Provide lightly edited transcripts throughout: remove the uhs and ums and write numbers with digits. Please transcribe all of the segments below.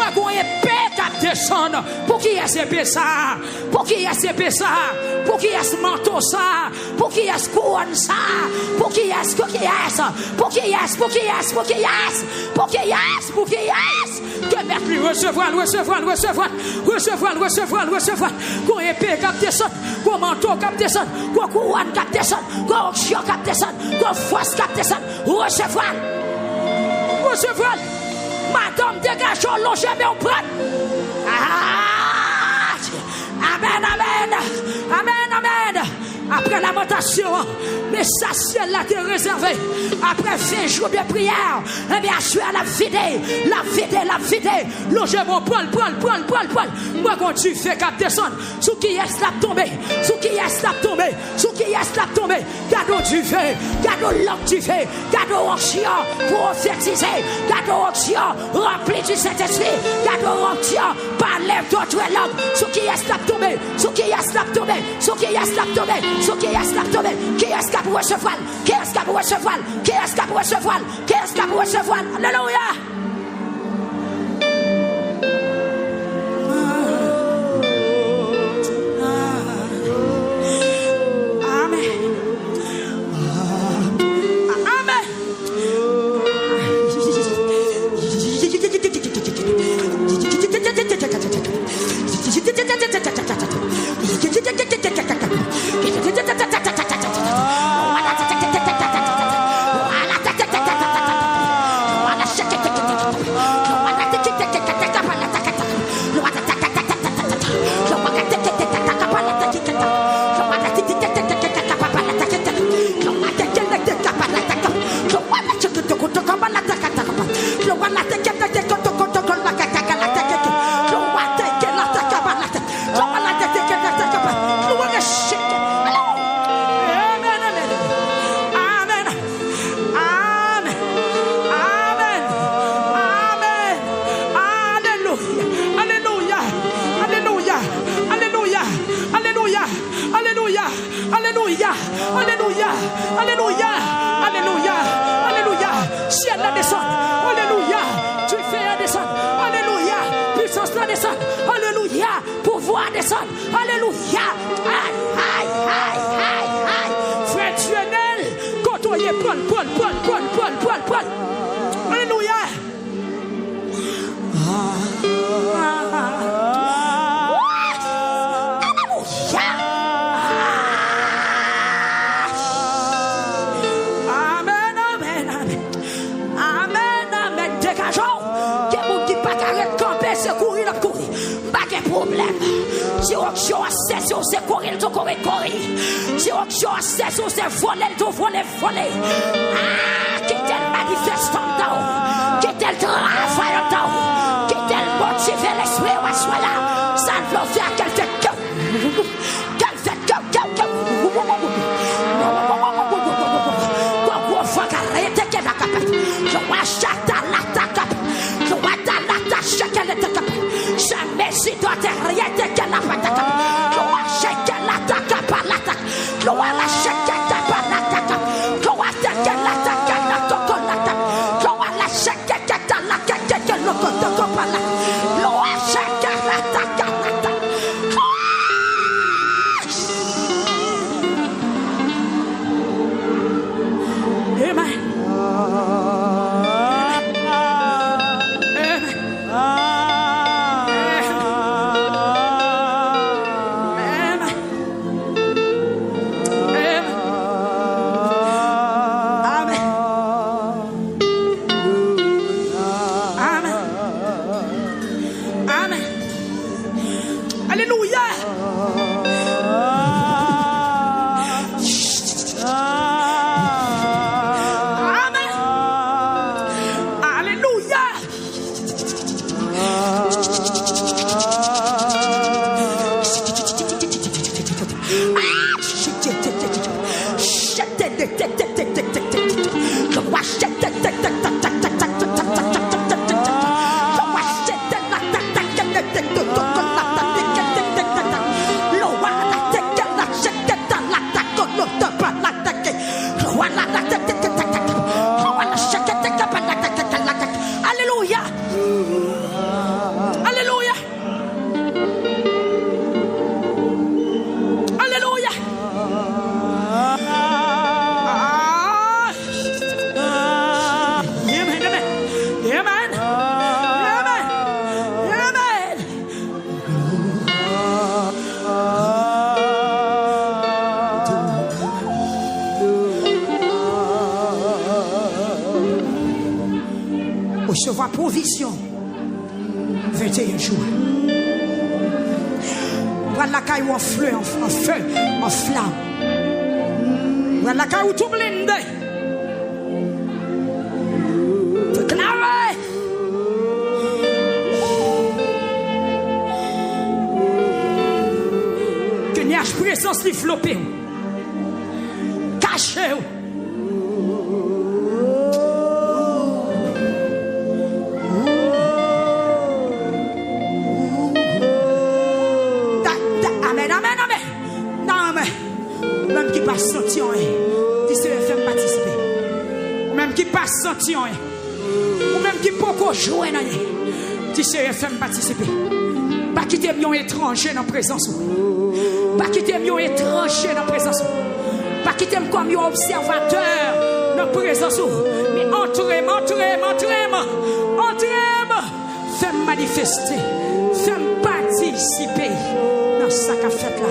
Moi, qu'on épée qui descend. Pour qui est-ce épée ça? Pour qui est-ce épée ça? Pour qui est-ce manteau ça? Pour qui est-ce couronne ça? Pour qui est-ce? Pour qui est-ce? Pour qui est-ce? Pour qui est-ce? Pour qui est-ce? Pour qui est-ce? Pour qui est-ce? Que mettre lui recevoir. Qu'on épée qui descend. Qu'on manteau qui descend. Qu'on couronne qui descend. Qu'on onction qui descend. Qu'on force qui descend. Recevoir. Madame, dégagez l'ongé, mais on prend. Amen. Après lamentation, mais ça ciel là t'est réservé. Après 20 jours de prière, eh bien, je suis à la vider. Longez mon Paul. Moi, quand tu fais qu'à descendre, sous qui est-ce la tombé? Cadeau du feu, cadeau l'homme du feu, cadeau onction, prophétiser, cadeau onction, rempli du Saint-Esprit, cadeau onction, parlez d'autres l'homme, sous qui est-ce la tombé? Qui est-ce qui peut recevoir? Alléluia. Ciel la descend. Alléluia. Tu fais la descendre. Alléluia. Puissance la descend. Alléluia. Pouvoir descendre. Alléluia. Frère Tuenel, côtoyez Paul. Alléluia. Si on a saisi, c'est courir, c'est courir. Si on a saisi, c'est voler. Qui tel manifestant d'eau, qui tel travail d'eau, qui tel motiver l'esprit ou à soi là, ça ne veut faire qu'elle fait que. Jamais si toi t'es rien de qu'elle n'a pas d'attaque. Gloire qu'elle l'attaque par l'attaque. Gloire qu'elle par l'attaque. Gloire qu'elle l'attaque par l'attaque. Gloire qu'elle l'attaque par l'attaque. Gloire qu'elle l'attaque par l'attaque. Amen. recevoir provision. 21 jours. Prendre la caille en feu, en flamme. Prendre la caille tout blindé. Déclarer. Que n'y a présence li flopé. Caché. Même qui passe senti en dis c'est faire participer. Même qui passe senti en ou même qui peut jouer dans dis c'est faire participer. Pas quitter un étranger dans présence. Pas quitter un étranger dans présence. Pas quitter comme un observateur dans présence. Mais entrez-moi. Fais manifester, fais participer dans ce qu'a fait là.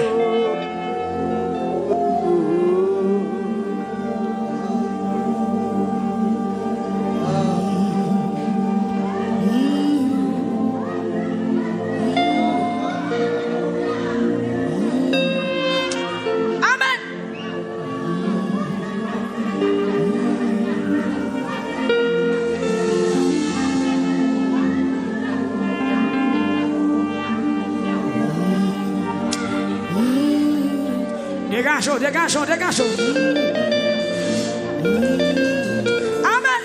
Dégageons. Amen.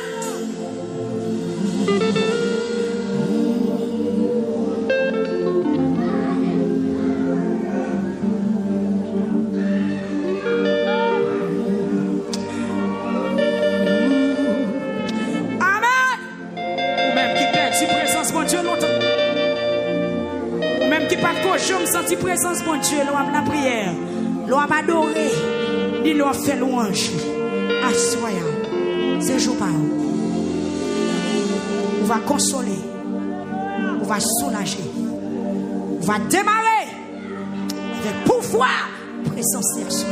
Ou même qui perd si présence, mon Dieu, longtemps. Ou même qui pas de cochon, me senti présence, mon Dieu, la prière. L'on va adorer, ni l'on fait louange. Assoyant, c'est jour par jour. On va consoler, on va soulager, on va démarrer avec pouvoir, présence et soin.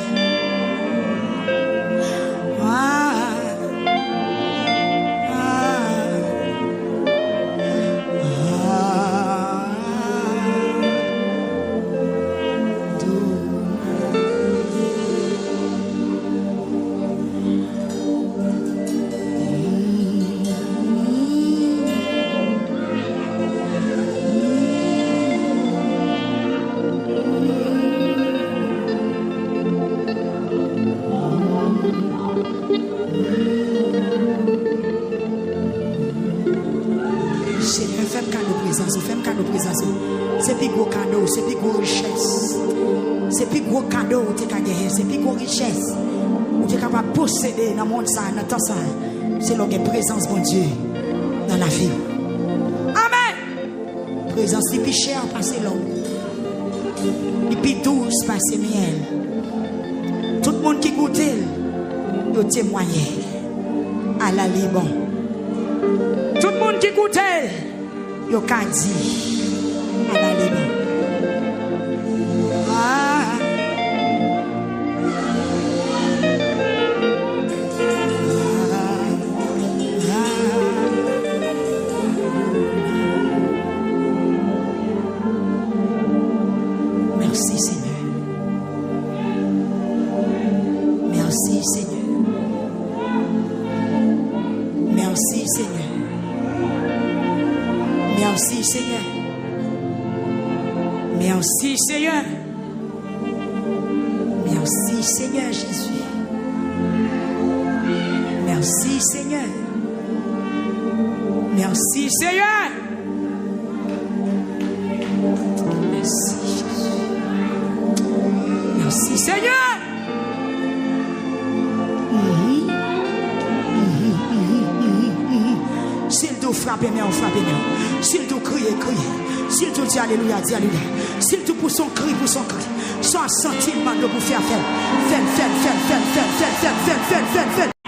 C'est plus gros cadeau, c'est plus gros richesse. C'est plus gros cadeau que tu as gagné, c'est plus gros richesse. Tu es capable de posséder dans le monde, dans le temps. C'est la présence, mon Dieu, dans la vie. Amen. Présence, c'est plus cher passer l'eau. Et puis douce passer miel. Tout le monde qui goûte, il témoigne à la Liban. Tout le monde qui goûte, il a dit. Merci Seigneur. Merci Seigneur. Merci Seigneur. Merci Seigneur. Merci Seigneur. Merci Seigneur Jésus. Merci Seigneur. Merci Seigneur. Merci Jésus. Merci Seigneur. S'il doit frapper, mais on frappe bien. S'il doit crier, crier. S'il doit dire alléluia, dis alléluia. S'il doit pour son cri, pour son cri. Sans sentiment de vous faire faire.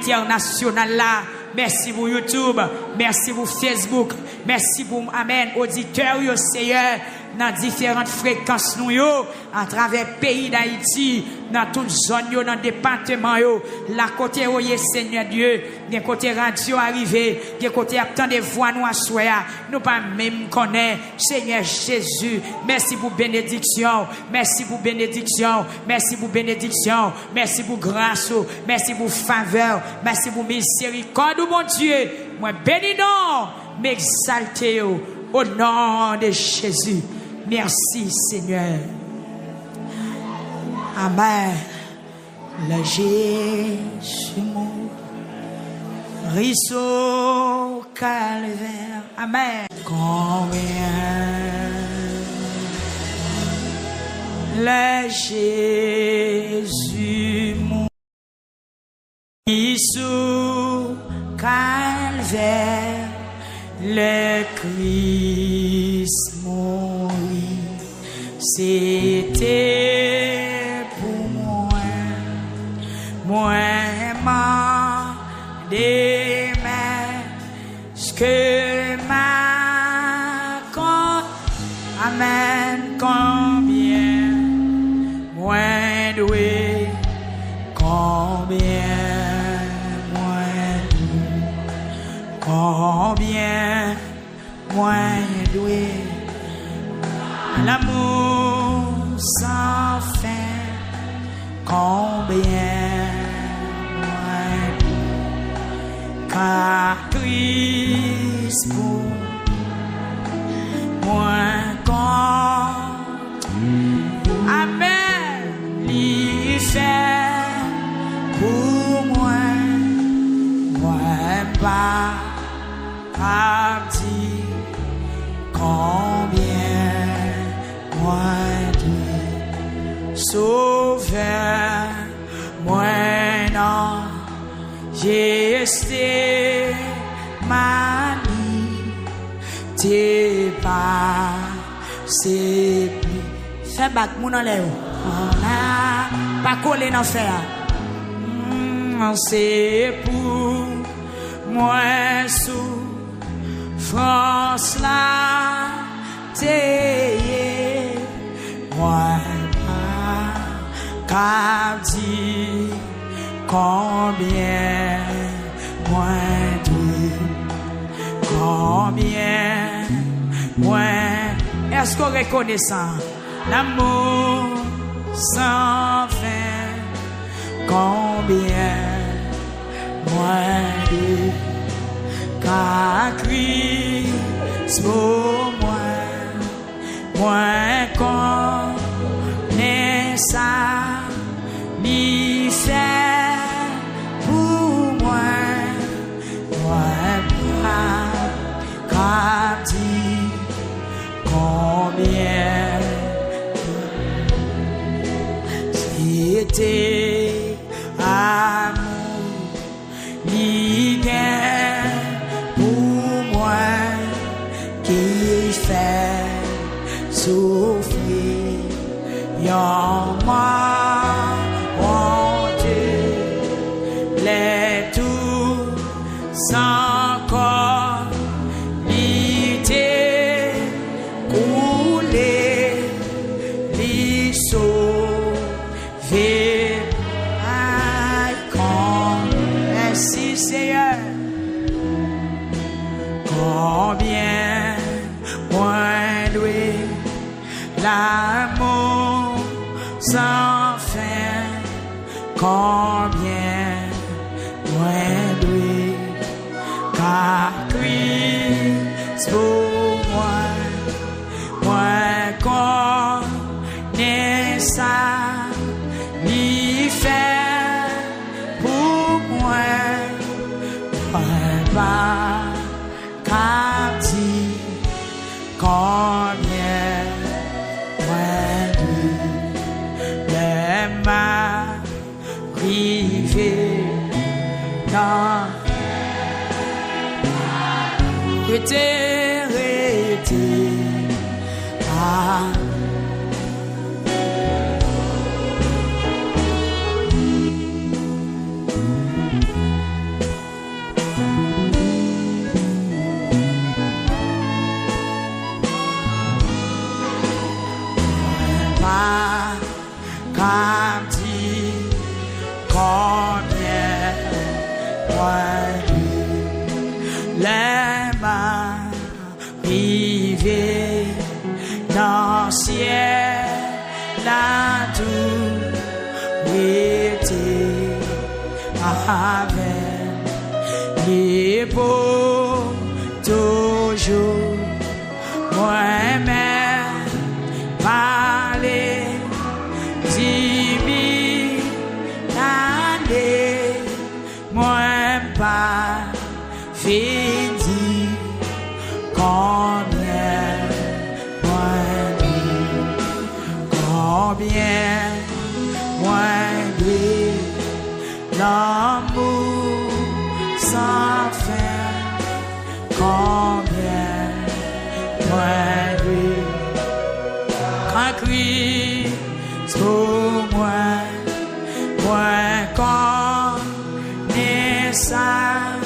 International là. Merci pour YouTube. Merci pour Facebook. Merci pour Amen. Auditeur, Seigneur. dans différentes fréquences nous yo à travers le pays d'Haïti, dans toute zone yo, dans le département yo, la côté où Seigneur Dieu, des côté radio arrivé, des côté attend des voix nous assoya, nous pas même connaître Seigneur Jésus. Merci pour bénédiction, merci pour bénédiction, merci pour bénédiction, merci pour grâce, merci pour faveur, merci pour miséricorde, mon Dieu. Moi bénis non, m'exalter au nom de Jésus. Merci Seigneur. Amen. Le Jésus mon ruisseau calvaire. Amen. Combien le Jésus mon ruisseau calvaire, le Christ mourit, c'était pour moi, ma démêle, ce que ma compte, amen, combien, moins doué, combien, combien moins doué, l'amour sans fin, combien moins doué, car Christ pour moins compte, amen, l'y fait pour moi pas. Abdi, combien moins de sauveur, moins non, j'ai resté mani, t'es pas, c'est plus. Fais bac, mon enlève. On a pas collé dans fer. C'est pour moi sous France là, t'es moi pas dit combien moins de combien moins. Est-ce qu'on reconnaît ça? L'amour sans fin, combien moins de car Christ pour moi connaît ça, m'y fait pour moi pas, car dit combien c'était amour, l'igueur pour moi qui fait souffrir, y'a moi, mon Dieu, les tous encore, l'idée coulée, les sauver, aïe, merci Seigneur. Combien moins doué, l'amour sans fin, combien moins doué, car Christ pour moi connaît ça, l'y fait pour moi pas. Car dit combien moins de les m'arriver dans rété ah. rivé dans le ciel, la tout était avec les beaux toujours moi-même parler 10 000 années moi pas fait dire combien moi l'amour sans fin, combien moi quand Christ pour moi connais ça,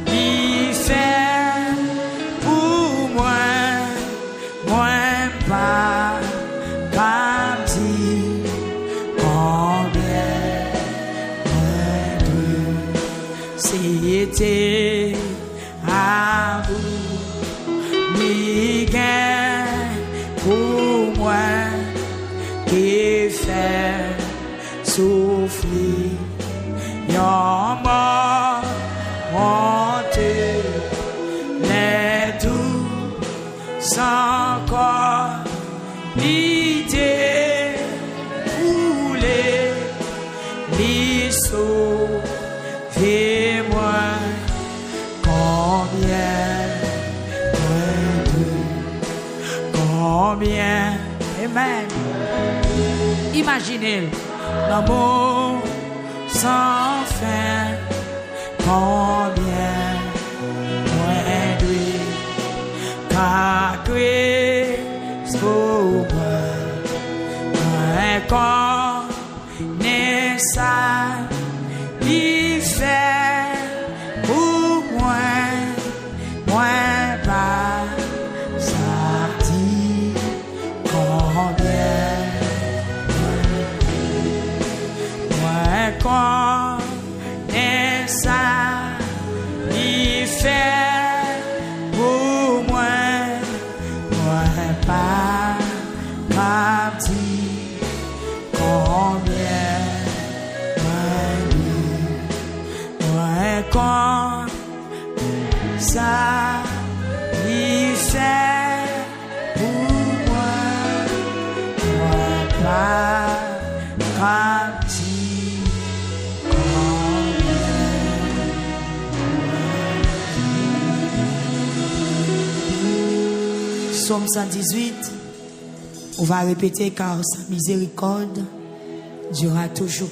il fait pour moi pas comme dit combien c'était à vous, ni gain pour moi qui fait souffrir, y'a mort, honteux, les doux, sans corps, l'idée, rouler, les sauver-moi, combien, amen. Imaginez l'amour sans fin, combien moins lui, car Christ pour moi, connais ça, il fait pour moi pas ça dit combien connais ça, il fait pour moi pas dit combien ça, il fait pour moi pas dit combien. Psaume 118, on va répéter car sa miséricorde durera toujours.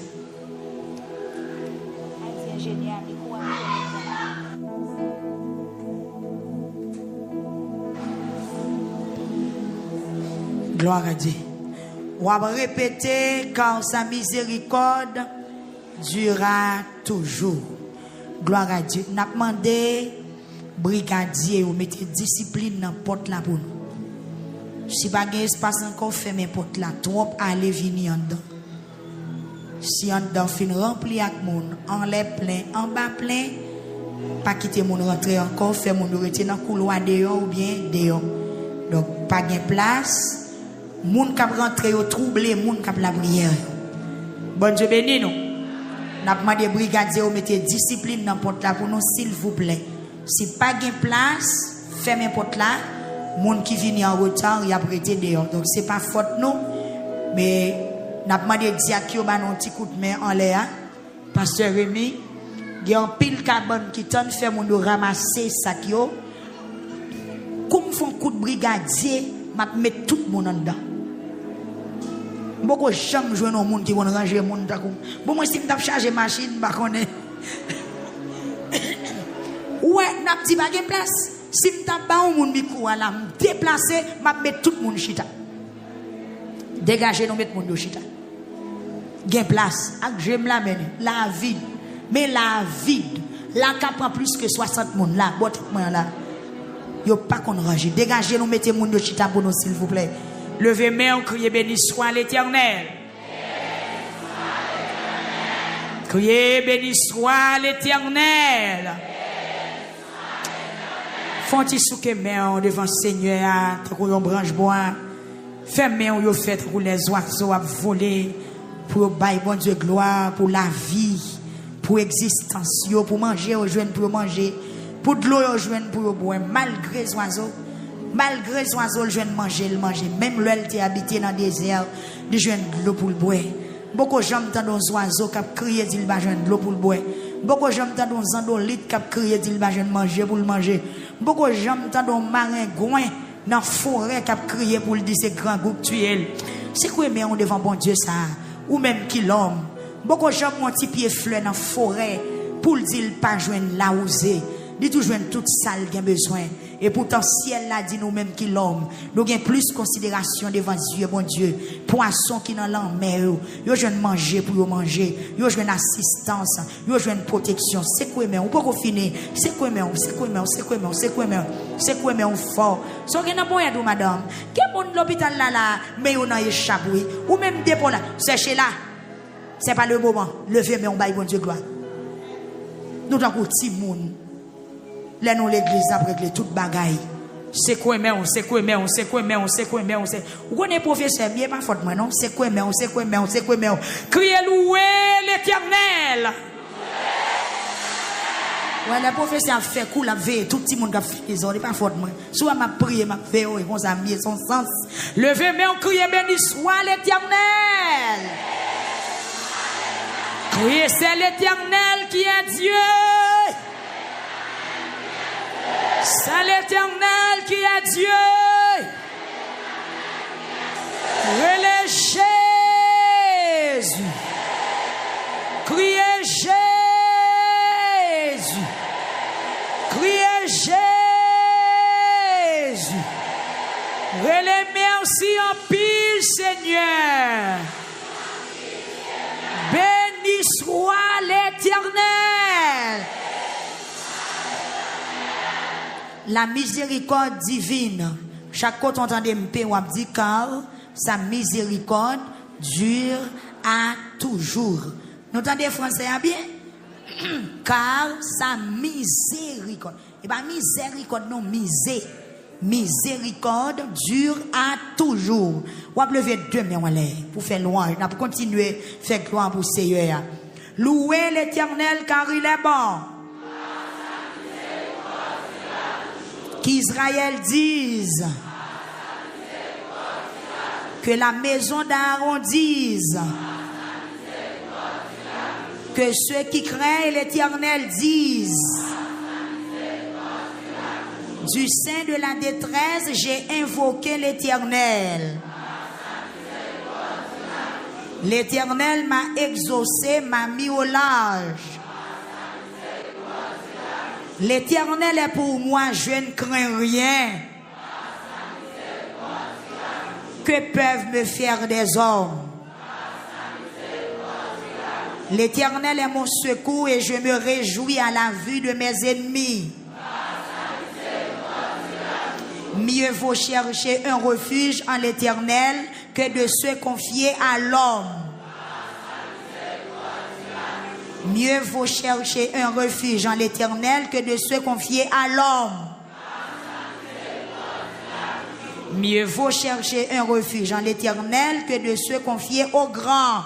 Gloire à Dieu. On va répéter car sa miséricorde durera toujours. Gloire à Dieu. N'a demandé brigadier ou mettez discipline dans porte là pour nous. Si pas gain espace encore fermez porte là, trop aller venir en dedans. Si en dedans fin rempli avec monde, en l'air plein, en bas plein, pas quitter mon rentrer encore, faire mon retirer dans couloir dehors ou bien dehors. Donc pas gain place. Moun k'ap rentre yo troublé, moun k'ap la prière. Bon Dieu béni nous. N'a demandé brigadier ou mettez discipline dans porte là pour nous s'il vous plaît. Si pas gain place, fermez porte là. Moun qui vient en retard, il a prêté dehors. Donc c'est pas faute nous, mais n'a demandé diak yo ba non petit coup de main en l'air. Pasteur Rémi, il y a un pile carbone qui tente faire moun ramasser sac yo. Comme font coup de brigadier, m'a mettre tout le monde en dedans. Beaucoup jamais jouer dans monde qui vont ranger monde ta comme. Bon moi si m't'a charger machine pas connaît. Ouais, n'a petit pas de place. Si m't'a ba un monde micro là, me déplacer, m'a mettre tout le monde chita. Dégager nous mettre monde chita. Gain place, ak j'aime la mener, la vide. Mais la vide, la ka prend plus que 60 monde là, botte moi là. Yo pas qu'on ranger. Dégagez nous mettez monde chita pour nous s'il vous plaît. Levez main, criez béni soit l'Éternel. Criez béni soit l'Éternel. Font-ils souke main devant le Seigneur, pour une branche bois. Fais main ou fait pour les oiseaux à voler, pour bailler bon Dieu gloire, pour la vie, pour existence, pour manger, au joindre pour manger, pour de l'eau, au joindre pour boire, malgré les oiseaux. Malgré les oiseaux, le jeune manger, le manger. Même l'elle qui habité dans le désert, le jeune de l'eau pour le boire. Beaucoup de gens entendent des oiseaux qui crient, ils besoin de l'eau pour le boire. Beaucoup de gens entendent des andolites qui crient, ils besoin de manger pour le manger. Beaucoup de gens entendent des maringouins dans la forêt qui crient pour le dire c'est grand groupe tuer. C'est quoi, mais on devant bon Dieu ça? Ou même qui l'homme. Beaucoup de gens ont un petit pied fleur dans la forêt pour le dire pas joindre la osée. Dit tout joindre toute salle qui a besoin. Et pourtant, ciel l'a dit nous-mêmes qui l'homme. Nous avons plus considération devant Dieu, bon Dieu. Poisson qui dans la mer. Yo jeune manger pour manger. Yo jeune assistance. Yo jeune protection. C'est quoi, mais on peut finir. C'est quoi, mais c'est quoi, mais c'est quoi, mais c'est quoi, mais c'est quoi, mais on fort. So, qu'il y a bon yadou, madame. Quel bon l'hôpital là, mais on a échappé. Ou même dépôt là. Cherchez là. C'est pas le moment. Levez, mais on baille, bon Dieu, gloire. Nous avons un petit monde. Là, nous, l'église, après que toute bagaille. C'est quoi, mais on sait quoi, mais on sait quoi, mais on sait quoi, mais on sait. Vous connaissez professeur, bien pas faute, moi, non? C'est quoi, mais on sait quoi, mais on sait quoi, mais on. Criez louer l'Éternel. Ouais, le professeur a fait coup, la veille, tout le monde a fait les ordres, pas faute, moi. Soit m'a prié, m'a fait, et qu'on a mis son sens. Levez, mais on crie, béni soit l'Éternel. Criez, c'est l'Éternel qui est Dieu. C'est l'Éternel qui est Dieu. Relais Jésus. Criez Jésus. Criez Jésus. Relais merci en pile, Seigneur. Béni soit l'Éternel. La miséricorde divine, chaque fois qu'on entend me payer, on dit car sa miséricorde dure à toujours. Nous entendez français bien? Car sa miséricorde. Et bien miséricorde non misé. Miséricorde dure à toujours. On va lever deux mains en l'air pour faire louange. On va continuer à faire gloire pour le Seigneur. Louez l'Éternel car il est bon. Qu'Israël dise, que la maison d'Aaron dise, que ceux qui craignent l'Éternel disent, du sein de la détresse, j'ai invoqué l'Éternel. L'Éternel m'a exaucé, m'a mis au large. L'Éternel est pour moi, je ne crains rien. Que peuvent me faire des hommes? L'Éternel est mon secours et je me réjouis à la vue de mes ennemis. Mieux vaut chercher un refuge en l'Éternel que de se confier à l'homme. Mieux vaut chercher un refuge en l'Éternel que de se confier à l'homme. Mieux vaut chercher un refuge en l'Éternel que de se confier au grand.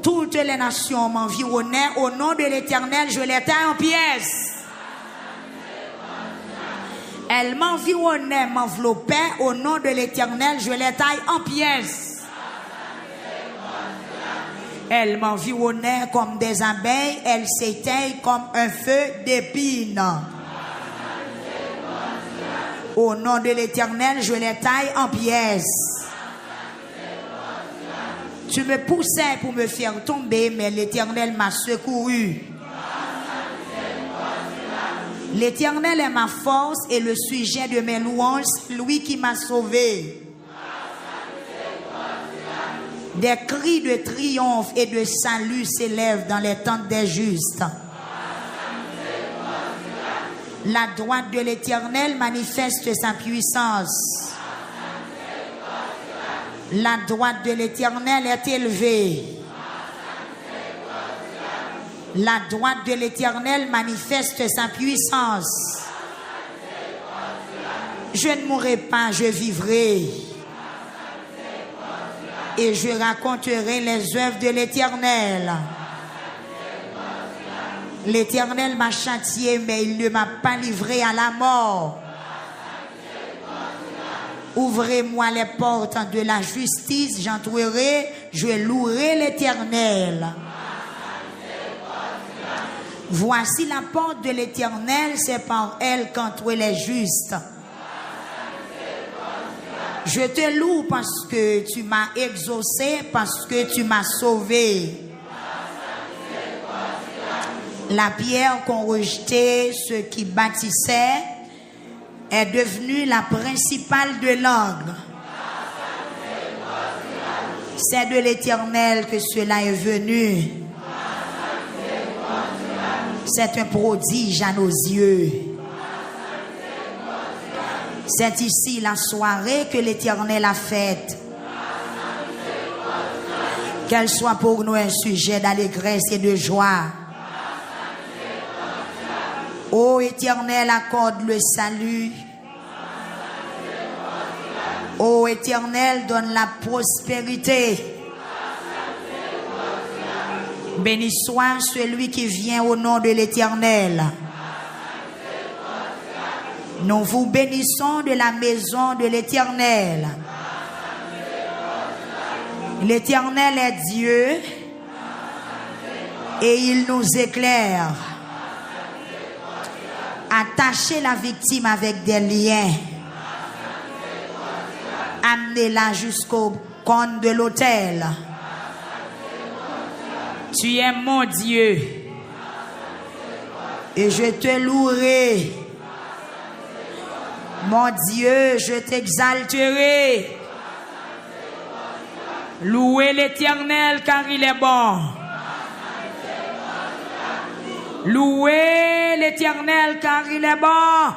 Toutes les nations m'environnaient. Au nom de l'Éternel, je les taille en pièces. Elles m'environnaient, m'enveloppaient. Au nom de l'Éternel, je les taille en pièces. Elles m'environnaient comme des abeilles, elles s'éteignent comme un feu d'épines. Au nom de l'Éternel, je les taille en pièces. Tu me poussais pour me faire tomber, mais l'Éternel m'a secouru. L'Éternel est ma force et le sujet de mes louanges, lui qui m'a sauvé. Des cris de triomphe et de salut s'élèvent dans les tentes des justes. La droite de l'Éternel manifeste sa puissance. La droite de l'Éternel est élevée. La droite de l'Éternel manifeste sa puissance. Je ne mourrai pas, je vivrai. Et je raconterai les œuvres de l'Éternel. L'Éternel m'a châtié, mais il ne m'a pas livré à la mort. Ouvrez-moi les portes de la justice, j'entrerai, je louerai l'Éternel. Voici la porte de l'Éternel, c'est par elle qu'entrent les justes. Je te loue parce que tu m'as exaucé, parce que tu m'as sauvé. La pierre qu'ont rejeté ceux qui bâtissaient est devenue la principale de l'angle. C'est de l'Éternel que cela est venu. C'est un prodige à nos yeux. C'est ici la soirée que l'Éternel a faite. Qu'elle soit pour nous un sujet d'allégresse et de joie. Ô Éternel, accorde le salut. Ô Éternel, donne la prospérité. Béni soit celui qui vient au nom de l'Éternel. Nous vous bénissons de la maison de l'Éternel. L'Éternel est Dieu et il nous éclaire. Attachez la victime avec des liens. Amenez-la jusqu'au cône de l'autel. Tu es mon Dieu. Et je te louerai. Mon Dieu, je t'exalterai. Louez l'Éternel car il est bon. Louez l'Éternel car il est bon.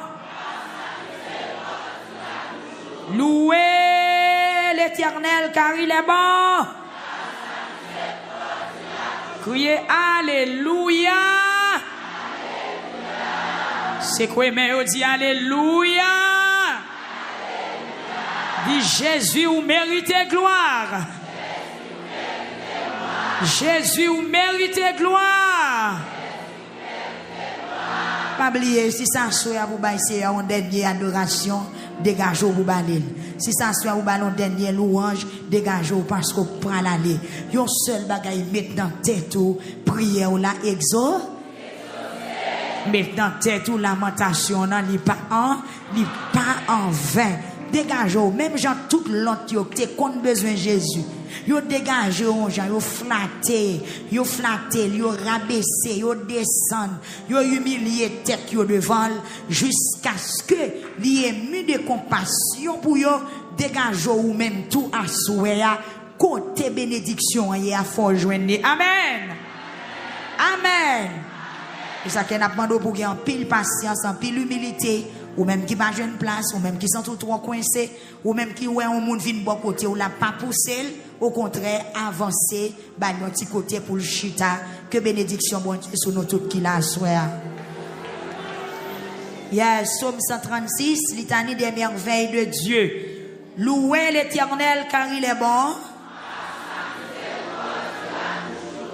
Louez l'Éternel car il est bon. Criez Alléluia. C'est quoi, mais on dit Alléluia. Dis Jésus, vous méritez gloire. Jésus, vous méritez gloire. Pas oublier, si ça soit vous baisser en dernière adoration, dégagez vous balil. Si ça soit vous ballon dernier louange, dégagez parce qu'on prend l'aller. Yon seul bagaille mettre dans tête ou prière ou la exo. Mettre dans tête ou lamentation, non, li pas en vain. Dégagez, même gens tout l'autre yo te compte besoin Jésus. Yo dégagé on gens, yo flatté, yo rabaissé, yo descend, yo humilié tête yo devant jusqu'à ce que li ému de compassion pour yo dégagé ou même tout à souhait côté bénédiction y a fort joindre. Amen. Amen. Et ça qu'on a demandé pour gagner en pile patience, en pile humilité. Ou même qui va une place, ou même qui sont tout trop coincés, ou même qui ouais un monde vient de bon côté, ou l'a pas poussé, au contraire, avancer, bah un petit côté pour le chita, que bénédiction bon Dieu sur nous toutes qui la soient. Yes, Psaume 136, litanie des merveilles de Dieu. Louez l'Éternel car il est bon.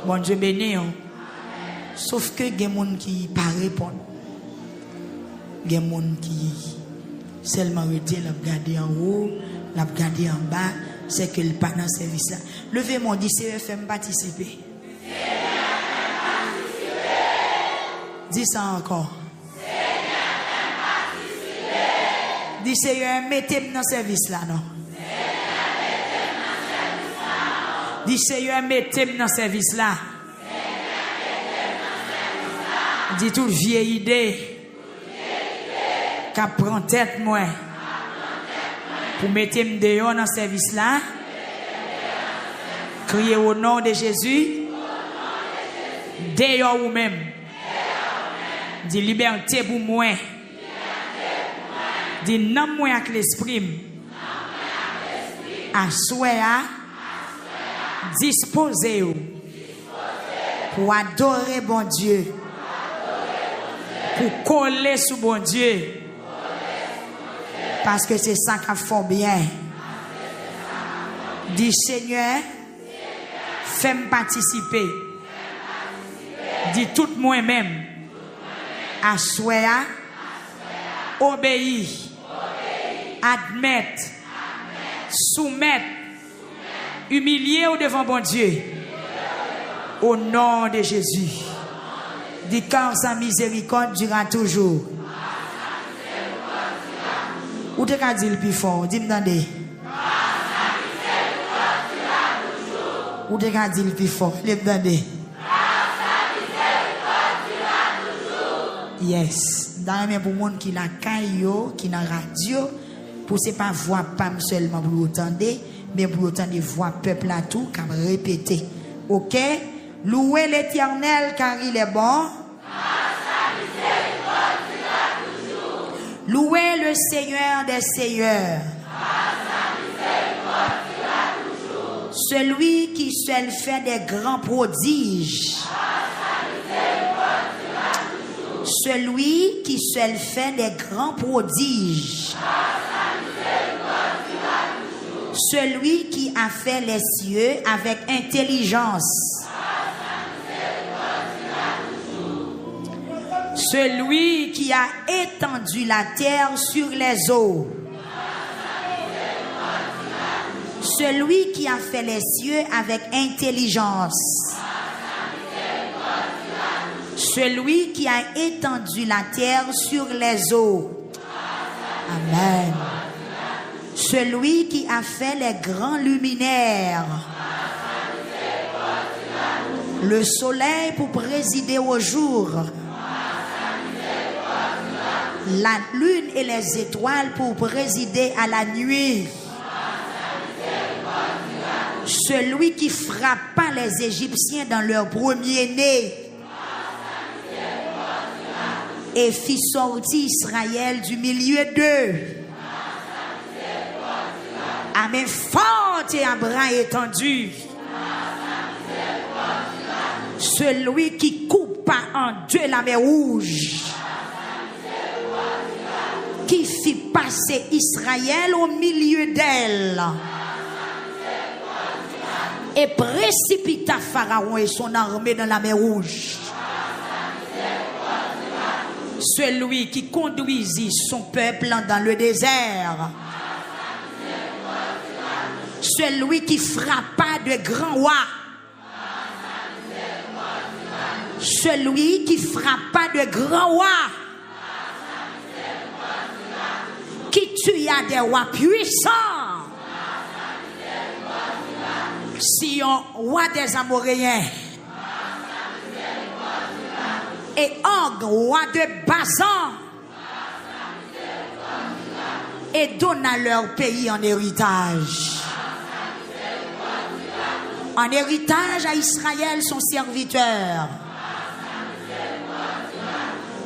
Bon Dieu béni. Sauf que il y a des gens qui ne répondent pas. Il y a des gens qui seulement regardent en haut, regardent en bas, c'est que le pas dans ce service là. Levez-moi, dis CFM participer. Dis ça encore. Dis Seigneur, mettez-moi dans ce service là, non? Dis Seigneur, mettez-moi dans ce service là. Dis toute vieille idée. Qui prend tête moi pour mettre me dehors dans ce service là, crier au nom de Jésus, dehors ou même, dit liberté pour moi, dit non moi avec l'esprit, à souhait, disposez-vous Pour adorer bon Dieu. Pour coller sous bon Dieu. Parce que c'est ça qui fait bien. Dis Seigneur, fais-moi participer. Dis tout moi-même. Assoya, obéir, admettre, soumettre, humilier au devant bon Dieu. Au nom de Jésus. Dis car sa miséricorde durera toujours. Ou te ka dit le plus fort? Dis-moi d'entendre. Ou te ka dit le plus fort? Dis-moi d'entendre. Yes. Dans les pour monde qui la caillou, qui la radio, pour c'est pas voix pas seulement pour entendre, mais pour entendre voix peuple à tout, comme répéter. OK? Louez l'Éternel car il est bon. Louez le Seigneur des Seigneurs. Celui qui seul fait des grands prodiges. Celui qui seul fait des grands prodiges. Celui qui a fait les cieux avec intelligence. Celui qui a étendu la terre sur les eaux. Celui qui a fait les cieux avec intelligence. Celui qui a étendu la terre sur les eaux. Amen. Celui qui a fait les grands luminaires. Le soleil pour présider au jour. La lune et les étoiles pour présider à la nuit. Celui qui frappa les Égyptiens dans leur premier-né et fit sortir Israël du milieu d'eux. À main forte et à bras étendus. Celui qui coupa en deux la mer rouge. Qui fit passer Israël au milieu d'elle. Et précipita Pharaon et son armée dans la mer rouge. Celui qui conduisit son peuple dans le désert. Celui qui frappa de grands rois. Celui qui frappa de grands rois. Qui tua des rois puissants. Sion, roi des Amoréens. Et Og, roi de Basan. Et donna leur pays en héritage. En héritage à Israël son serviteur.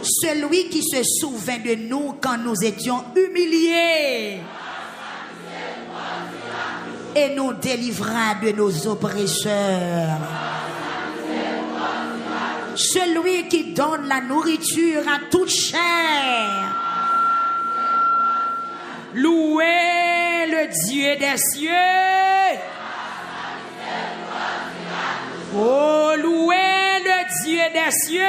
Celui qui se souvint de nous quand nous étions humiliés. Et nous délivra de nos oppresseurs. Celui qui donne la nourriture à toute chair. Louez le Dieu des cieux. Oh, louez le Dieu des cieux.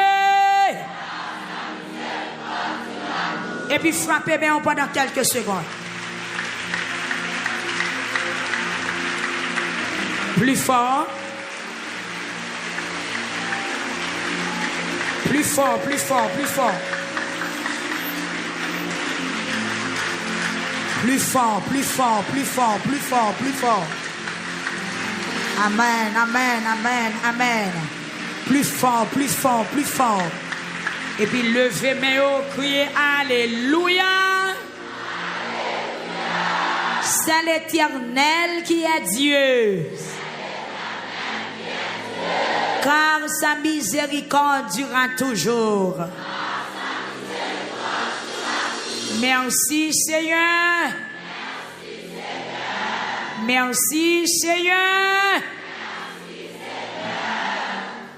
Et puis frappez bien pendant quelques secondes. Plus fort. Plus fort, plus fort, plus fort. Plus fort, plus fort, plus fort, plus fort, plus fort. Amen, amen, amen, amen. Plus fort, plus fort, plus fort. Et puis levez mes hauts, criez Alléluia. C'est l'Éternel qui est Dieu. Car sa miséricorde durera toujours. Merci Seigneur. Merci Seigneur.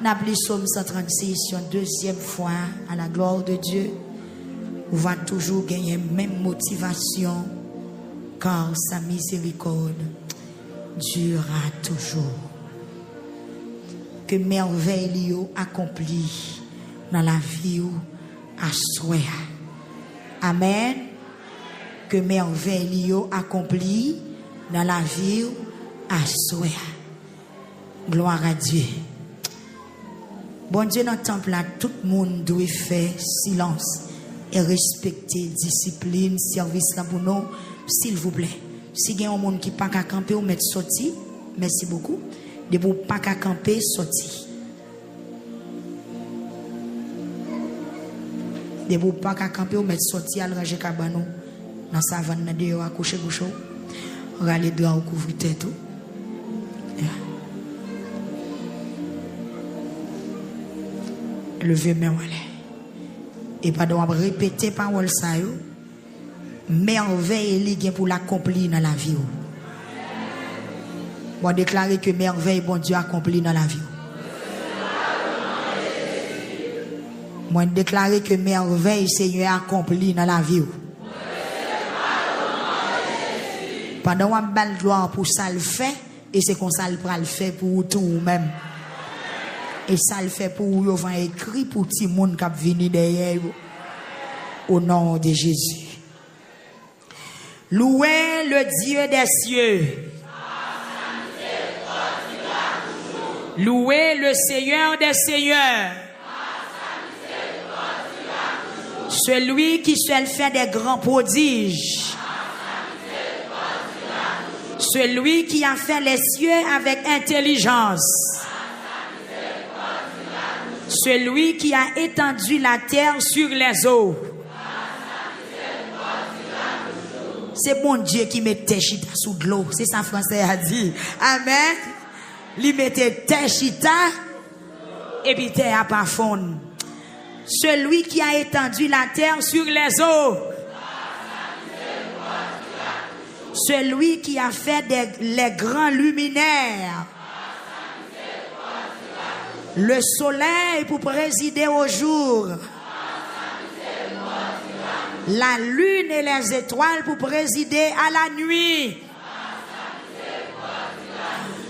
N'appelez Psaume 136 une deuxième fois à la gloire de Dieu. On va toujours gagner même motivation car sa miséricorde durera toujours. Que merveille accomplie dans la vie à soi. Amen. Que merveille accomplie dans la vie à soi. Gloire à Dieu. Bon Dieu, dans le temple là, tout le monde doit faire silence et respecter discipline, service là pour nous, s'il vous plaît. Si il y a un monde qui pas qu'à camper ou mettre sorti, merci beaucoup. De vous pas qu'à camper, sorti. De vous pas qu'à camper ou mettre sorti, à ranger cabano dans sa savane dehors à coucher bouchon. Râler droit ou couvrir tête tout. Levez main et pas de répéter parole ça yo merveille li pour l'accomplir dans la vie. Bon déclarer que merveille bon Dieu accompli dans la vie. Moi déclarer que merveille Seigneur accompli dans la vie. Pendant on bal gloire pour ça le fait et c'est comme ça le pral fait pour tout même. Et ça le fait pour vous, va écrit pour tout le monde qui vient derrière vous. Au nom de Jésus. Louez le Dieu des cieux. Louez le Seigneur des seigneurs. Celui qui seul fait des grands prodiges. Celui qui a fait les cieux avec intelligence. Celui qui a étendu la terre sur les eaux. C'est bon Dieu qui mettait chita sous de l'eau. C'est ça français a dit. Amen. Il mettait terre chita et puis terre à pas fond. Celui qui a étendu la terre sur les eaux. Celui qui a fait les grands luminaires. Le soleil pour présider au jour. La lune et les étoiles pour présider à la nuit.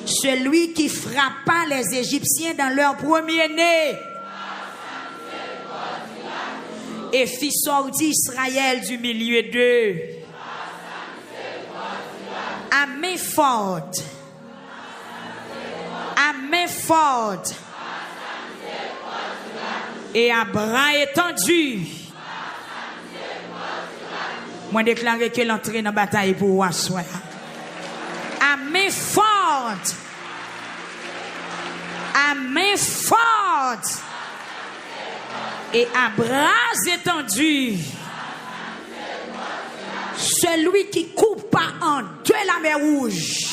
Celui qui frappa les Égyptiens dans leur premier-né et fit sortir Israël du milieu d'eux. À main forte. À main forte. Et à bras étendus. Moi déclarer que l'entrée dans la bataille pour vous asseoir. À main forte. À main forte. Et à bras étendus. Celui qui coupe pas en deux la mer rouge.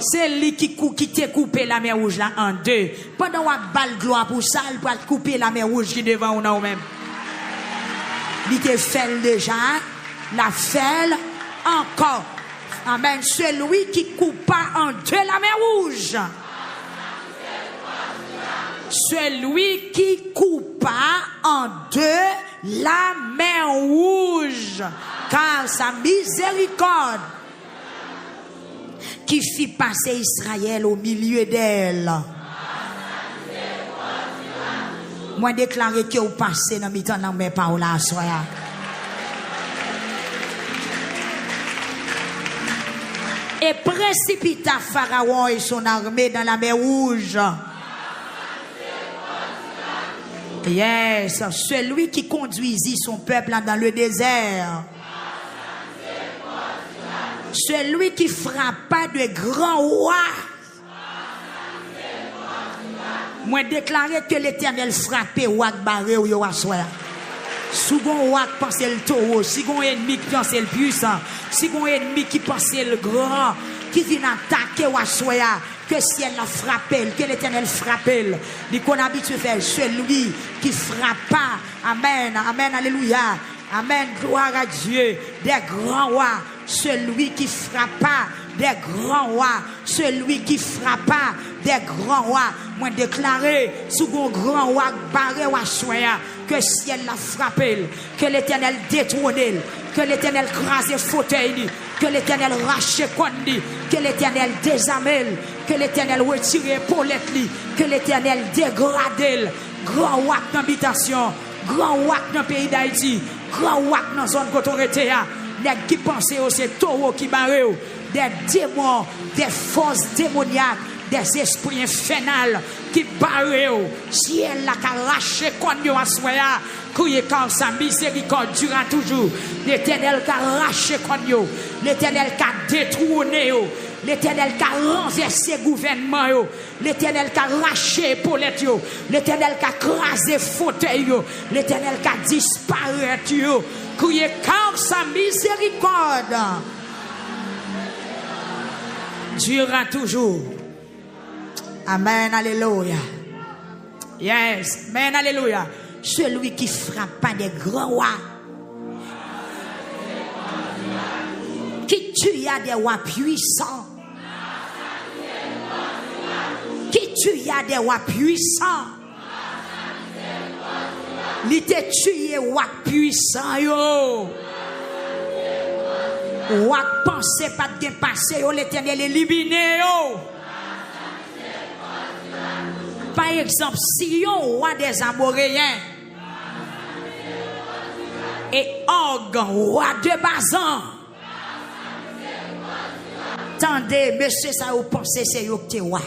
C'est lui qui t'a coupé la mer rouge là en deux. Pendant qu'on balle gloire pour ça, il va couper la mer rouge qui devant nous même. Il te fait déjà, la fait encore. Amen. Celui qui coupe pas en deux la mer rouge. Celui qui coupe pas en deux la mer rouge. Car sa miséricorde qui fit passer Israël au milieu d'elle. Moi déclarer que vous passez dans mi-temps dans mes paroles à soi. Et précipita Pharaon et son armée dans la mer rouge. Yes, celui qui conduisit son peuple dans le désert. Celui qui frappa de grands rois. Moi déclarer que l'Éternel frappait roi barré ou yo assoya. Souvent roi pense le taureau, si gon ennemi qui pense le puissant, si gon ennemi qui pense le grand, qui vient attaquer ou assoya, que ciel l'a frappé, que l'Éternel frappe. Dit qu'on habitue faire celui qui frappa. Amen, amen, alléluia. Amen, gloire à Dieu, des grands rois. Celui qui frappa des grands rois, celui qui frappa des grands rois. Moi déclaré sous un grand roi barré ou choya que ciel l'a frappé, que l'Éternel détrône, que l'Éternel crase fauteuil, que l'Éternel rache kondi, que l'Éternel désarme, que l'Éternel retire épaulette, que l'Éternel dégrade. Grand roi dans l'habitation, grand roi dans le pays d'Haïti, grand roi dans la zone autorité, les qui pensent au c'est taureau qui barre, des démons, des forces démoniaques, des esprits infernaux qui barrent, ciel la carache qu'on y a soya, crier car sa miséricorde durera toujours. L'Éternel qui arrache qu'on y a, l'Éternel qui a détrôné, l'Éternel qui a renversé le gouvernement, l'Éternel qui a arraché l'épaulette, l'Éternel qui a crasé fauteuil, l'Éternel qui a disparu, crier car sa miséricorde durera toujours. Amen, alléluia. Yes, amen, alléluia. Celui qui frappe des grands rois, qui tue des rois puissants, qui tue des rois puissants, il te tue roi puissant yo. Roi pensez pas de passer yo, l'Éternel éliminé yo. Par exemple, si un roi des Amoréens et Og, roi de Bazan, attendez, monsieur, ça vous pensez, c'est yo qui roi.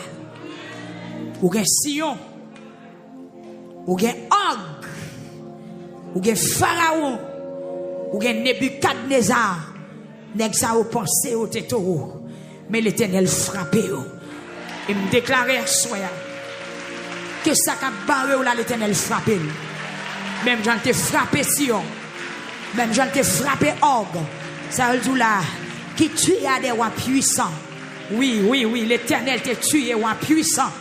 Ou gen Sion, ou gen Og, ou gen Pharaon, ou gen Nebuchadnezzar, nèg ça vous pensez au taureau. Mais l'Éternel frappé yo. Et me déclarer à soi que ça qu'a barré ou là l'Éternel frappé. Même j'en t'ai frappé Sion. Même j'en t'ai frappé Og. Ça veut dire là qui tue à des rois puissants. Oui, l'Éternel t'a tué roi puissant.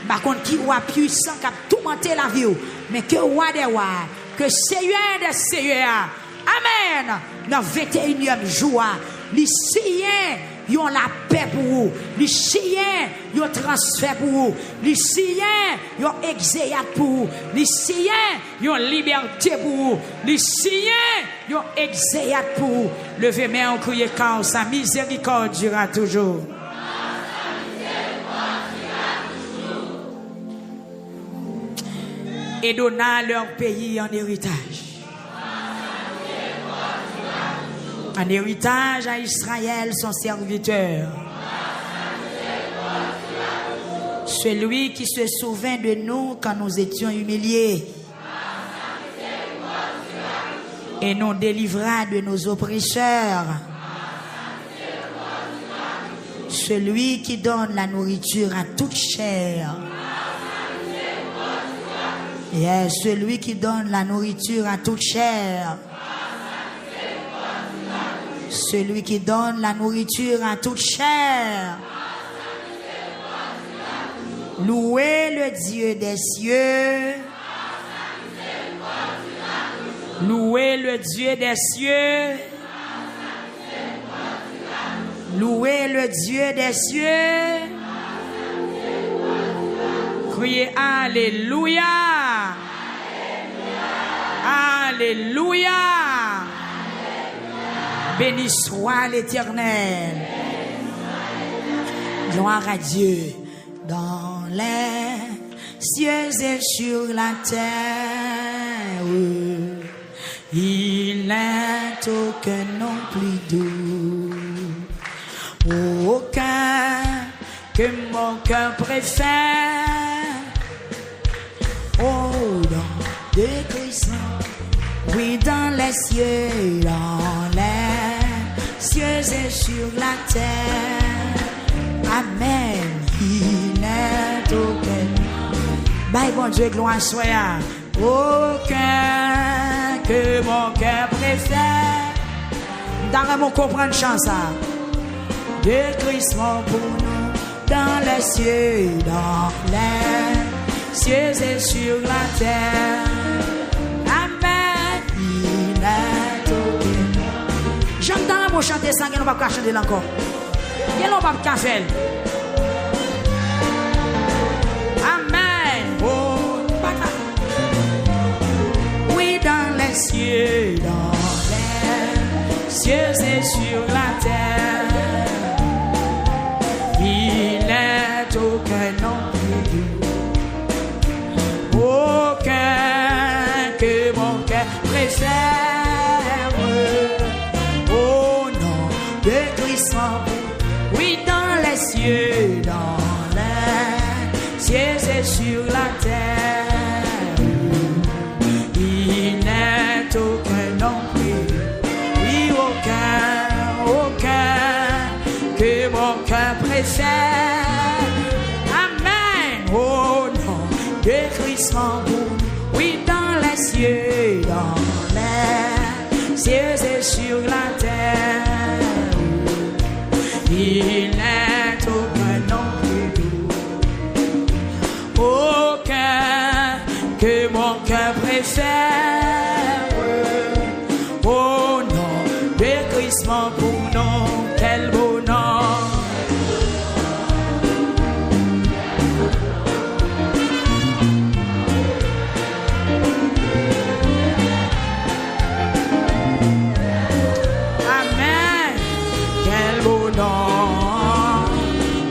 Par contre qui roi puissant qui a tout monté la vie. Mais que roi des rois, que Seigneur des seigneurs. Amen. Dans 21e jour, les Syriens ils ont la paix pour vous. Les Syriens ils ont transfert pour vous. Les Syriens ils ont exéat pour vous. Les Syriens ils ont liberté pour vous. Les Syriens ils ont exéat pour vous. Levez main en criant car sa miséricorde durera toujours. Et donna leur pays en héritage. Un héritage à Israël, son serviteur. Celui qui se souvint de nous quand nous étions humiliés et nous délivra de nos oppresseurs. Celui qui donne la nourriture à toute chair. Yes, celui qui donne la nourriture à toute chair. Celui qui donne la nourriture à toute chair. Louez le Dieu des cieux. Louez le Dieu des cieux. Louez le Dieu des cieux. Criez Alléluia. Alléluia. Béni soit l'Éternel. Gloire à Dieu dans les cieux et sur la terre. Il n'est aucun nom plus doux, aucun que mon cœur préfère. Oh, dans de Christ, oui, dans les cieux, dans les cieux et sur la terre. Amen. Il n'est aucun. Bye, bon Dieu, gloire soit. Aucun que mon cœur préfère. Dans mon comprendre chance. De Christ, mon pour nous, dans les cieux, dans les cieux et sur la terre. Amen. Il est aucun. J'entends mon chanter ça, on ne va pas chanter encore. Il y a l'homme qui a fait. Amen. Oh, oui, dans les cieux, et sur la terre. Il n'est aucun nom plus doux, aucun que mon cœur préfère. Au nom de Christ, oui, dans les cieux, et sur la terre. Il n'est aucun nom plus doux, oui, aucun que mon cœur préfère. Amen. Au nom de Christ, oui, dans les cieux, et sur la terre. Il n'est aucun nom plus doux, aucun que mon cœur préfère. Au nom de Christ, pour nom, quel beau nom.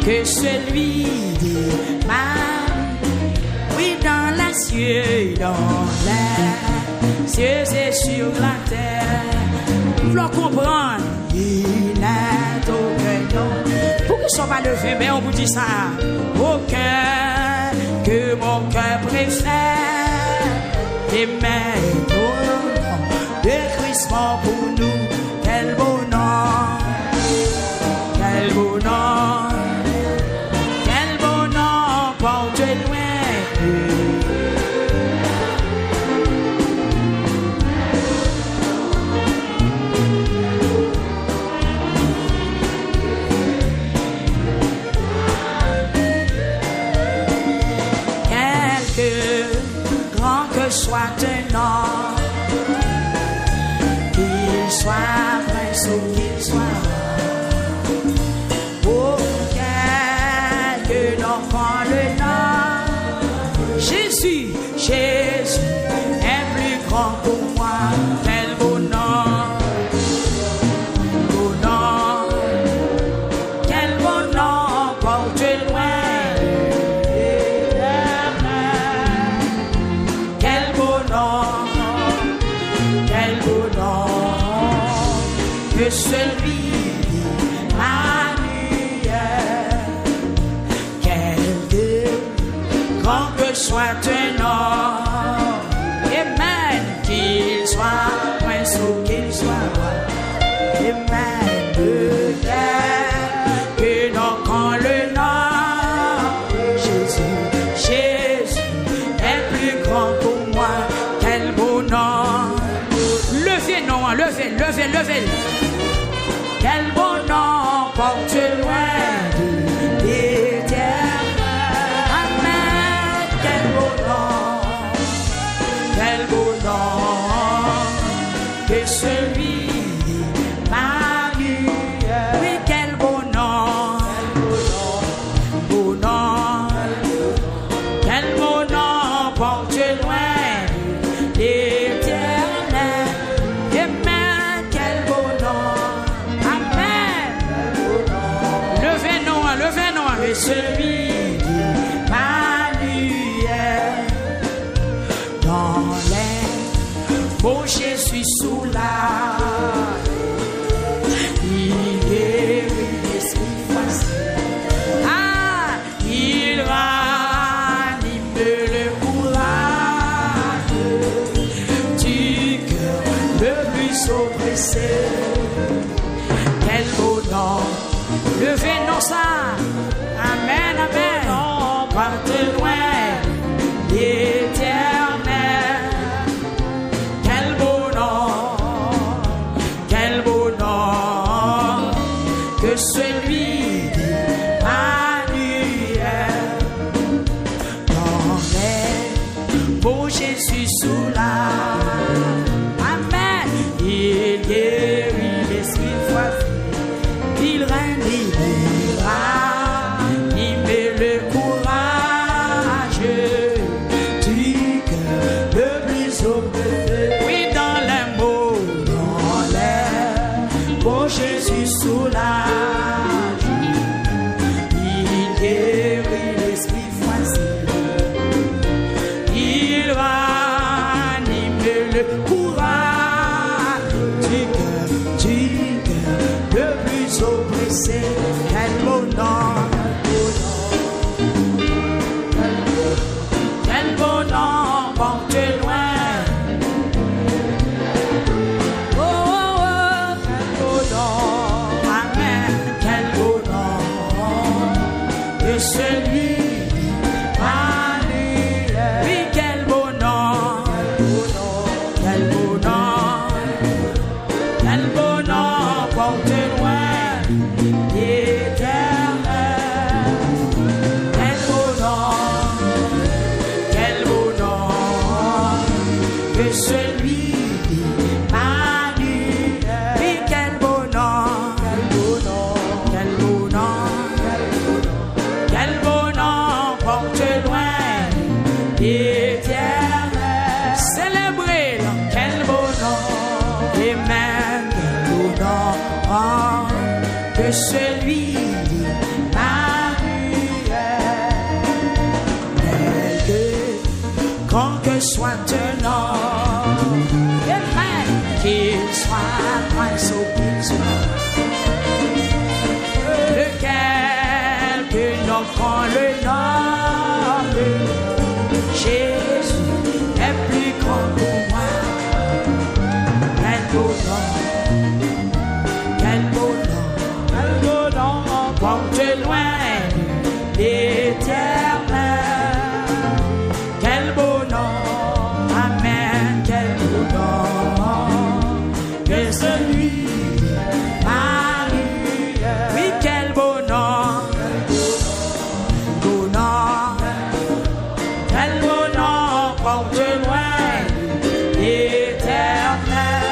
Que celui de ma, oui, dans les cieux, dans les cieux et sur la terre. Vous voulez comprendre? Il n'est aucun nom. Pourquoi ils ne sont pas levés? Mais on vous dit ça. Aucun que mon cœur préfère. Et même au nom de Christ pour nous. Quel beau nom. Quel beau nom. Soit un homme, qu'il soit prince ou qu'il soit aucun que l'on prend le nom. Jésus, Jésus est plus grand pour moi. Quel beau nom, beau nom, quel beau nom porte loin. Que celui Emmanuel, quel grand que soit un homme, Amen, qu'il soit prince ou qu'il soit roi, Amen, que l'on quand le nom, Jésus, Jésus est plus grand pour moi, quel beau nom. Levez, non, levez, levez, levez. Quel beau nom porte loin de l'éternel. Amen. Quel beau nom que celui d'Emmanuel. Oui, quel beau nom, beau nom, quel beau nom porte loin de l'éternel. Amen. Quel beau nom. Et celui d'Emmanuel, dans les mots Jésus sous la, il guérit l'esprit facile. Ah, il ranime le courage du cœur le plus oppressé. Quel beau nom, levez nos ça. Amen, amen. Partez loin, l'éternel. Quel beau nom, que celui d'Emmanuel. Dans les beaux Jésus sous la. Amen. Il guérit l'esprit foisé. Il règne libre. que celui grand que soit un homme, qu'il soit prince ou qu'il soit, lequel que l'on prend le nom, Jésus est plus grand pour moi. Quel beau nom, quel beau nom, quel beau nom, porte loin l'éternel. Quel beau nom, amen, quel beau nom, que celui, Marie, oui, quel beau nom, beau nom, quel beau nom, porte loin l'éternel,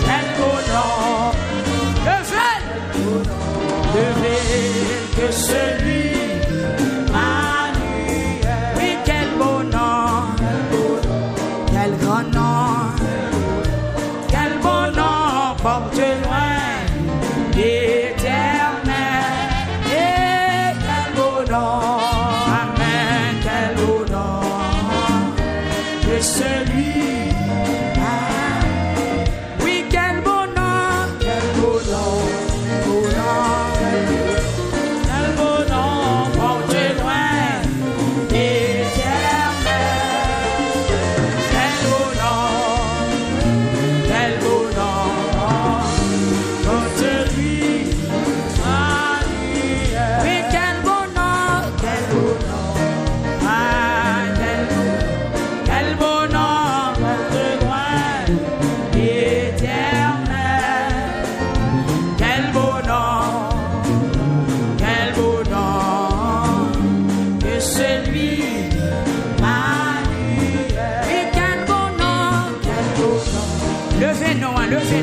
quel beau nom, levez, que celui, quel grand nom, quel beau nom, porte loin l'éternel. Et quel beau nom, amen, quel beau nom, que celui, oui, quel beau nom, quel beau nom, beau nom, quel beau nom, porte loin l'éternel.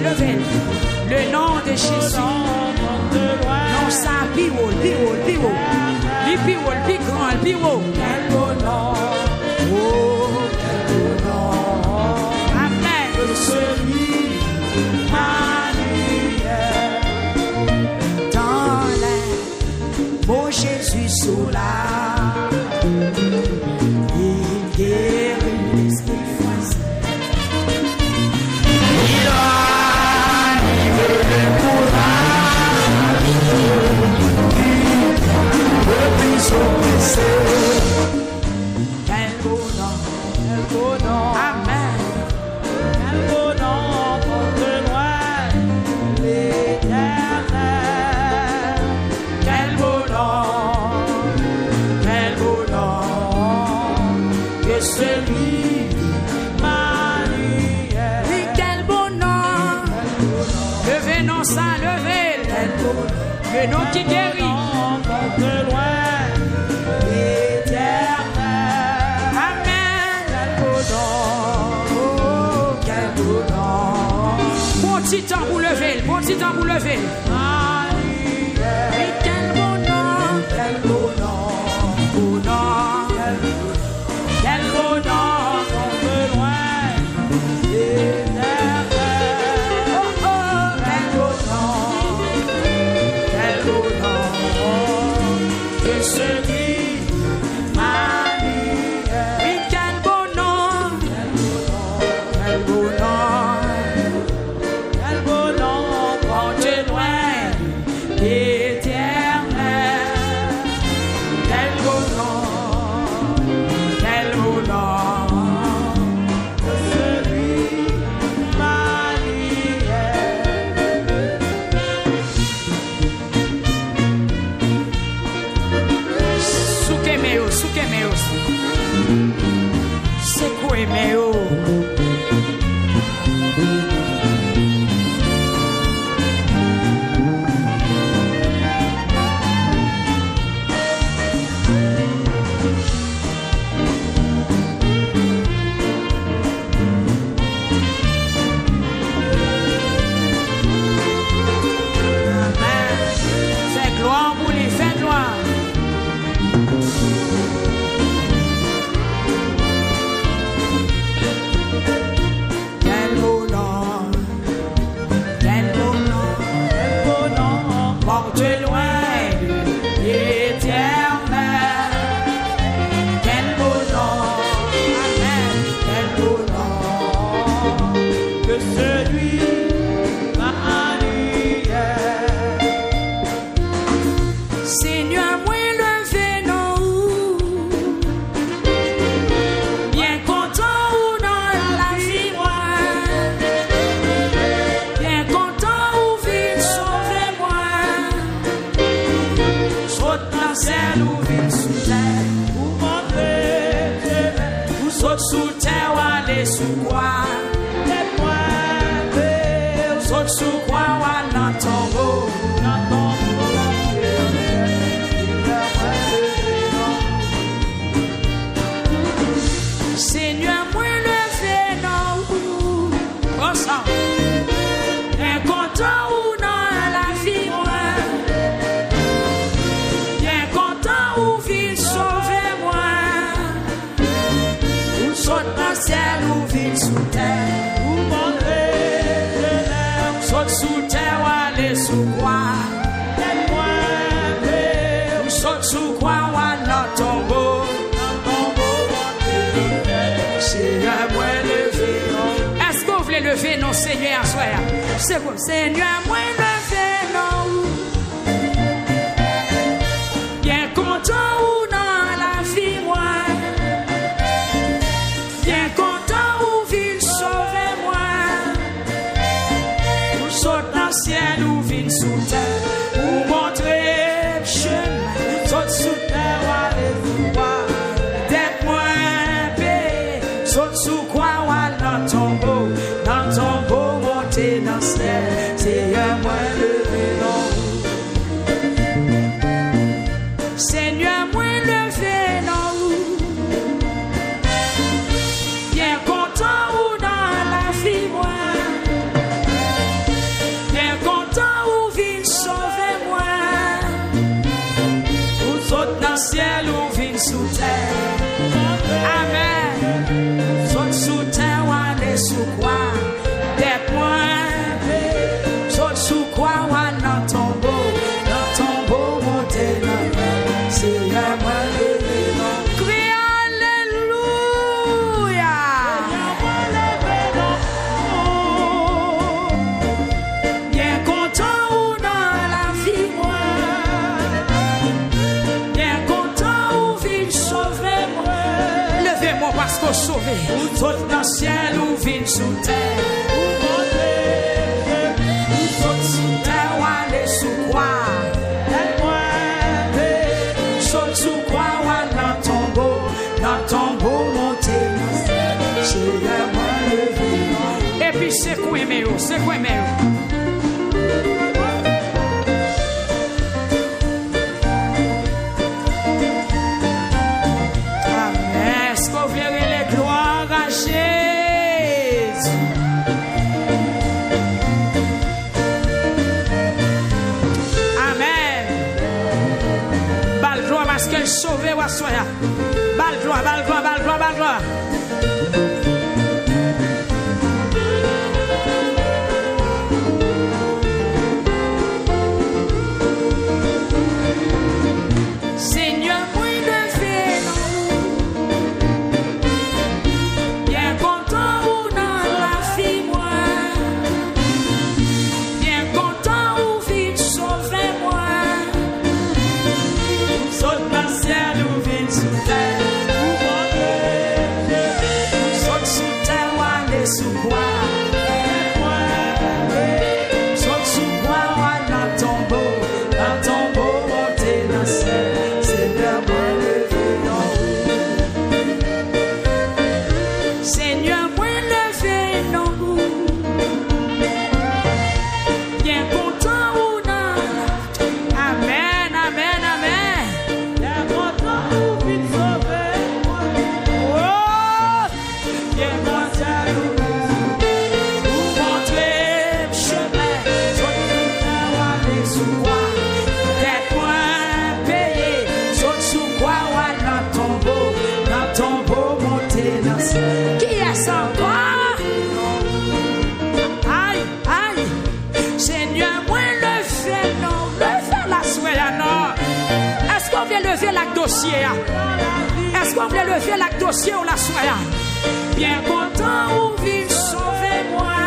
Levez, le nom de Jésus. Non, ça, piwol, li grand, piwol. Quel beau nom, oh, quel beau nom. Amen. Que celui, Marie, dans l'air, beau Jésus sous la, il guérit l'esprit froissé. Quel beau nom, amen. Quel beau nom, porte loin l'éternel. Quel beau nom, que celui, Marie. Oui, quel beau nom, levez non ça, levez. Quel beau nom, le nom qui guérit. Porte loin l'éternel. Amen. Quel beau nom, quel beau nom. Bon petit temps pour lever, bon petit temps pour lever. Et quel beau nom, quel beau nom, beau nom, quel beau nom, porte loin l'éternel. Oh oh, quel beau nom, quel beau nom, que celui, Marie. Oui, quel beau nom, quel beau nom, quel beau nom, porte loin sous quoi, saute sous quoi, dans ton beau. Seigneur, moi levé non, oh ça, bien content ou dans la vie moi, bien content ou vite sauver moi, ou saute dans le ciel ou vite sous terre, ou monter, saute sous terre ou aller sous quoi, ou saute sous quoi ou dans ton beau. Est-ce que vous voulez lever nos Seigneur à soi? C'est quoi? Seigneur, moi lever non. Bien content ou dans la vie moi. Bien content ou vite sauver moi. Ou saute dans le ciel ou vite sous terre. Ou montrer le chemin. Saute sous terre ou aller vous voir. Tête-moi paix. Saute sous quoi ou dans ton beau monter dans le ciel, Seigneur moi levé non. Seigneur moi levé non. Bien content ou dans la vie moi. Bien content ou vite sauver moi. Ou saute dans le ciel ou vite sous terre. Amen. Saute sous terre ou aller sous quoi. Tête-moi, saute sous quoi ou dans ton beau monter dans le Seigneur moi levé non. Crie Alléluia. Bien content ou dans la vie moi. Bien content ou vite sauver moi. Levez-moi parce qu'on sauvé. Saute dans le ciel ou vite sous terre. Et puis c'est quoi mais c'est quoi mais amen. Est-ce que vous voulez les gloires à Jésus? Amen. Bal gloire parce qu'elle sauve ou soya. Bal gloire, bal gloire, bal gloire, bal gloire. Est-ce qu'on voulait lever la dossier ou la soya? Bien content ou vite sauver moi.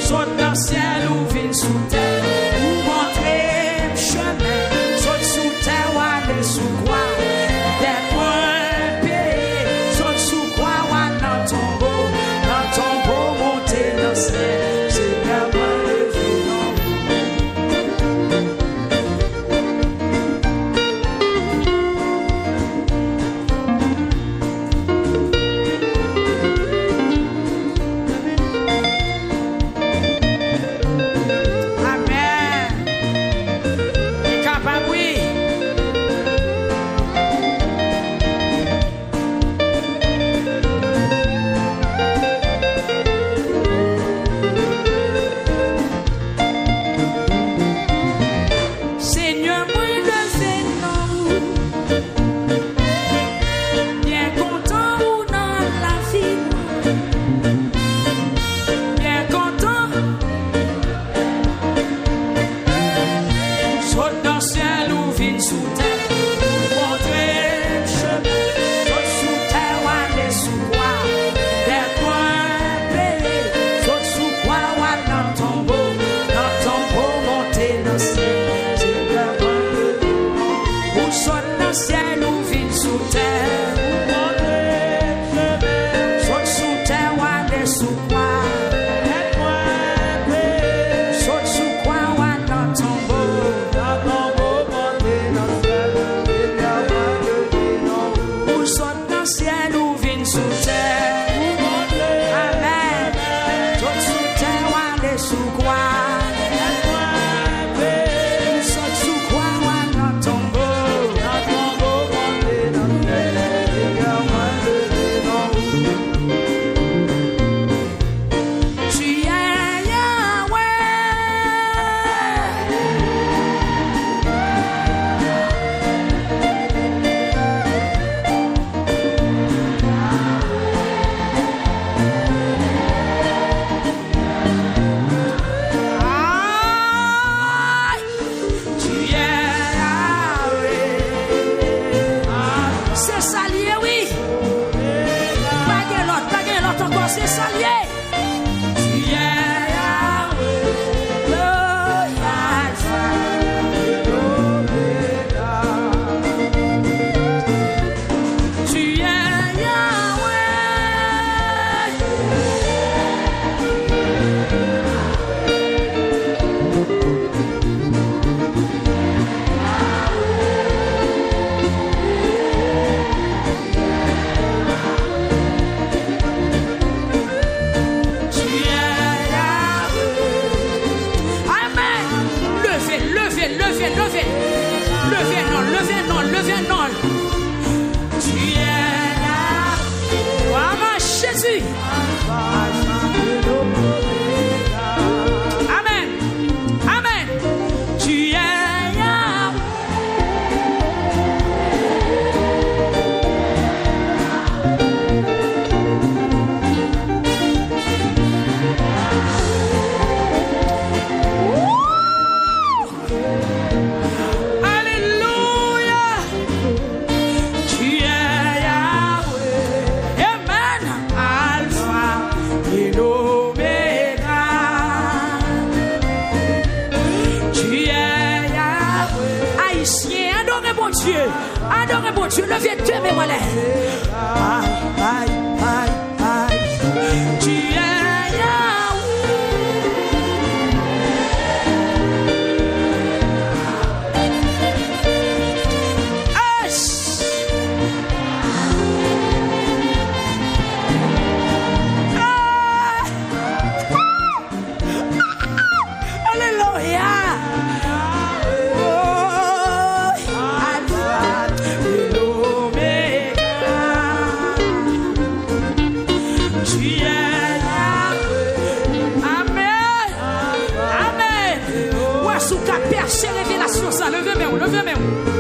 Saute dans le ciel ou vite sous terre. Ou montrer le chemin. Saute sous terre ou aller sous quoi. Des-moi payer. Saute sous quoi ou dans ton beau monter dans le ciel. sous quoi? Saute sous quoi ou dans ton beau? Ou saute dans le ciel ou vine sous terre? Amen. Saute sous terre ou aller sous quoi? Saute sous quoi ou dans ton beau? Tu es Yahweh. Tu es Yahweh. C'est ça lié, oui. Pas de l'autre encore, c'est ça lié. Tu es Yahweh, le Alpha, l'Oméga. Tu es Yahweh. Tu es Yahweh. Amen. Levez, levez, levez, levez. Levez, non, levez, non, levez, non. Tu es Yahweh. Amen, Jésus. Amen. Amen. Tu es Yahweh. Alléluia. Tu es Yahweh. Amen. Alpha et l'Oméga. Tu es Yahweh. Haïtien, adorez mon Dieu. Adorez mon Dieu. Levez Dieu, mes mollets. Aïe, aïe, aïe, aïe. Tu es Yahweh. Aïe. Alléluia. Oh, Alpha et l'Oméga. Tu es Yahweh. Amen. Amen. Ouais, sous ta percée révélation, ça. Levez-moi, levez-moi.